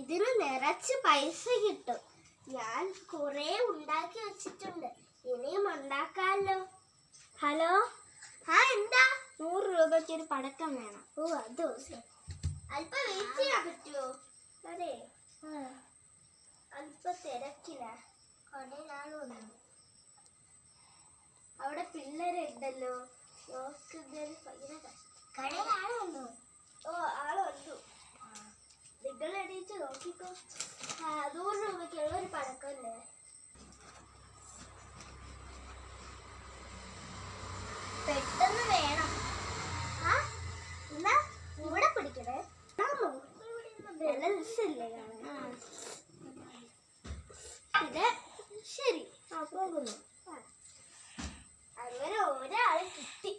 ഇതിന് നിറച്ച് പൈസ കിട്ടും. ഞാൻ കുറെ ഉണ്ടാക്കി വെച്ചിട്ടുണ്ട്, ഇനിയും ഉണ്ടാക്കാമല്ലോ. ഹലോ, എന്താ? 100 രൂപയ്ക്ക് ഒരു പടക്കം വേണം. ഓ, അതോ, അല്പം വെയിറ്റ് ചെയ്യാൻ പറ്റുമോ? അതെ, അല്പം തിരക്കില്ല. കടയിലാണോ? അവിടെ പിള്ളേരുണ്ടല്ലോ, കടയിലാണോ? ഓ, ആളുണ്ടോ? നിങ്ങൾ എണീച്ച് നോക്കിക്കോ. 100 രൂപയ്ക്കുള്ള ഒരു പടക്കമല്ലേ. പെട്ടെന്ന് വേണം. എന്നാ ഇവിടെ പിടിക്കണേ. നല്ല രസമല്ലേ കാണാൻ? ഇത് ശരി, പോകുന്നു. അങ്ങനെ ഒരാളെ കിട്ടി.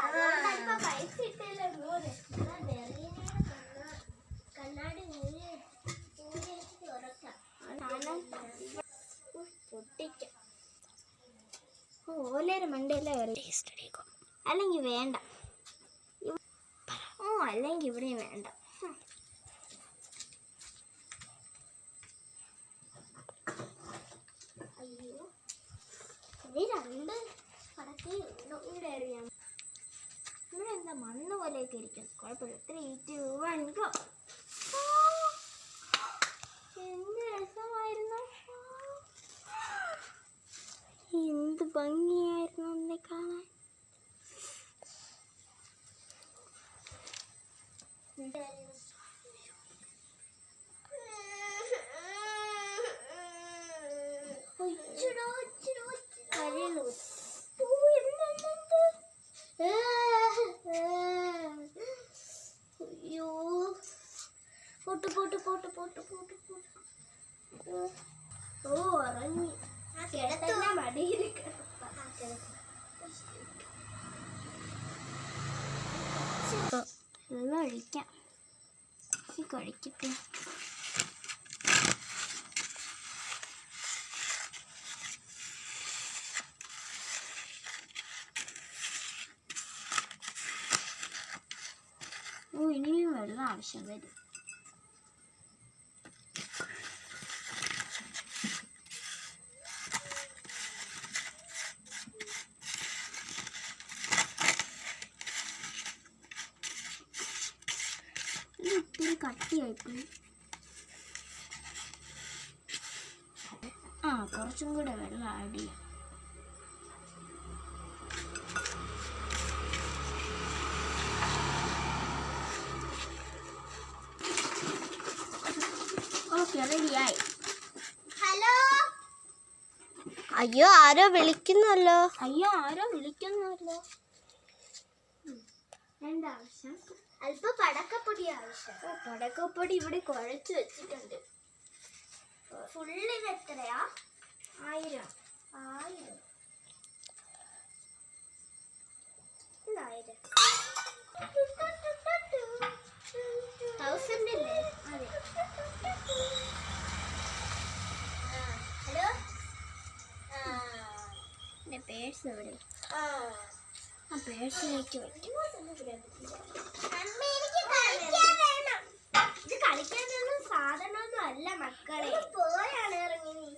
അതുകൊണ്ട് അല്പം പൈസ ഇട്ടല്ലോ. കണ്ണാടി പൊട്ടിക്കാം. ഓലേരെ മണ്ടയല്ലേ അല്ലെങ്കിൽ വേണ്ട. ഓ, അല്ലെങ്കിൽ ഇവിടെയും വേണ്ട. അയ്യോ, ഈ 2 പടക്കേ ഉള്ളൂ. ഇവിടെ അറിയാം. ഇവിടെ എന്താ മണ്ണ് പോലെയൊക്കെ ഇരിക്കും. കുഴപ്പമില്ല. 3, 2, 1 ഗോ. എന്ത് രസമായിരുന്നു, എന്ത് ഭംഗിയായിരുന്നു എന്നെ കാണാൻ. അയ്യോ, പോട്ട് പോട്ട് പോട്ട് പോട്ട് പോട്ട് പോട്ട്. ഓ, ഉറങ്ങി. മടിയിൽ വെള്ളം ഒഴിക്കാം. കഴിക്കട്ടെ. ഓ, ഇനിയും വെള്ളം ആവശ്യം വരും. ഇത്തിരി കട്ടിയായിപ്പോയി. കുറച്ചും കൂടെ വെള്ളം ആഡ് ചെയ്യാം. ഓക്കെ, റെഡിയായി. ഹലോ. അയ്യോ, ആരോ വിളിക്കുന്നല്ലോ. എന്താവശ്യം? അല്പം പടക്കപ്പൊടി ആവശ്യം. പടക്കപ്പൊടി ഇവിടെ കുഴച്ച് വെച്ചിട്ടുണ്ട്. ഫുള്ളിന് എത്രയാ? 1000. 1000 1000 അല്ലേ? അതെ. ഹലോ, എൻ്റെ പേഴ്സ് എവിടെ? പേഴ്സിലേക്ക് വയ്ക്കും. ഇത് കളിക്കാനുള്ള സാധനമൊന്നും അല്ല മക്കളെ. പോയാണ് ഇറങ്ങി.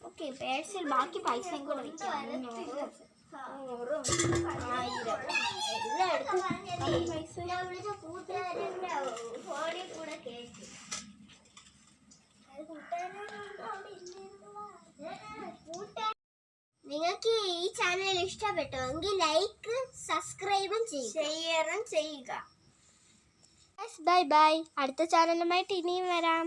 ഓക്കെ, പേഴ്സിൽ ബാക്കി പൈസയും കൂടെ വയ്ക്കാം. 100, 1000 എല്ലാം എടുത്ത് പൈസ ഫോണിൽ കൂടെ കേട്ടു. നിങ്ങൾക്ക് ഈ ചാനൽ ഇഷ്ടപ്പെട്ടുവെങ്കിൽ ലൈക്ക്, സബ്സ്ക്രൈബും ഷെയറും ചെയ്യുക. Bye bye. അടുത്ത ചാനലുമായിട്ട് ഇനിയും വരാം.